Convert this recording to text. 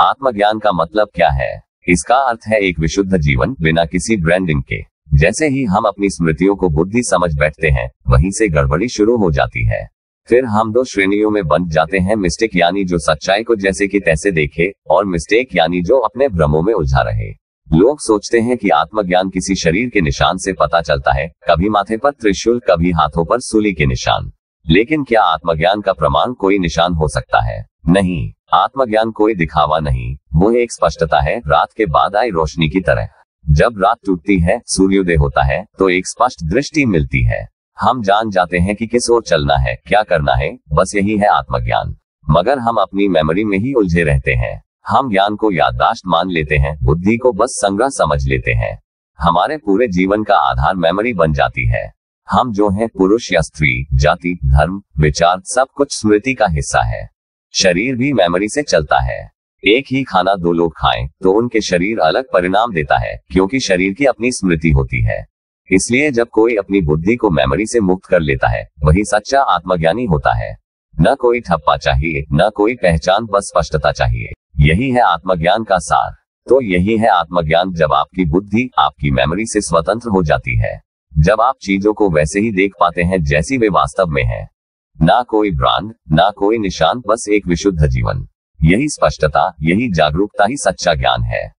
आत्मज्ञान का मतलब क्या है? इसका अर्थ है एक विशुद्ध जीवन बिना किसी ब्रांडिंग के। जैसे ही हम अपनी स्मृतियों को बुद्धि समझ बैठते हैं, वहीं से गड़बड़ी शुरू हो जाती है। फिर हम दो श्रेणियों में बंट जाते हैं, मिस्टेक यानी जो सच्चाई को जैसे कि तैसे देखे, और मिस्टेक यानी जो अपने भ्रमों में उलझा रहे। लोग सोचते हैं कि आत्मज्ञान किसी शरीर के निशान से पता चलता है, कभी माथे पर त्रिशूल, कभी हाथों पर सूली के निशान। लेकिन क्या आत्मज्ञान का प्रमाण कोई निशान हो सकता है? नहीं, आत्मज्ञान कोई दिखावा नहीं, वो एक स्पष्टता है, रात के बाद आई रोशनी की तरह। जब रात टूटती है, सूर्योदय होता है, तो एक स्पष्ट दृष्टि मिलती है। हम जान जाते हैं कि किस ओर चलना है, क्या करना है, बस यही है आत्मज्ञान। मगर हम अपनी मेमोरी में ही उलझे रहते हैं। हम ज्ञान को याददाश्त मान लेते हैं, बुद्धि को बस संग्रह समझ लेते हैं। हमारे पूरे जीवन का आधार मेमोरी बन जाती है। हम जो हैं, पुरुष या स्त्री, जाति, धर्म, विचार, सब कुछ स्मृति का हिस्सा है। शरीर भी मेमोरी से चलता है। एक ही खाना दो लोग खाएं, तो उनके शरीर अलग परिणाम देता है, क्योंकि शरीर की अपनी स्मृति होती है। इसलिए जब कोई अपनी बुद्धि को मेमोरी से मुक्त कर लेता है, वही सच्चा आत्मज्ञानी होता है। न कोई ठप्पा चाहिए, न कोई पहचान, बस स्पष्टता चाहिए। यही है आत्मज्ञान का सार। तो यही है आत्मज्ञान, जब आपकी बुद्धि आपकी मेमोरी से स्वतंत्र हो जाती है। जब आप चीजों को वैसे ही देख पाते हैं जैसी वे वास्तव में है। ना कोई ब्रांड, ना कोई निशान, बस एक विशुद्ध जीवन। यही स्पष्टता, यही जागरूकता ही सच्चा ज्ञान है।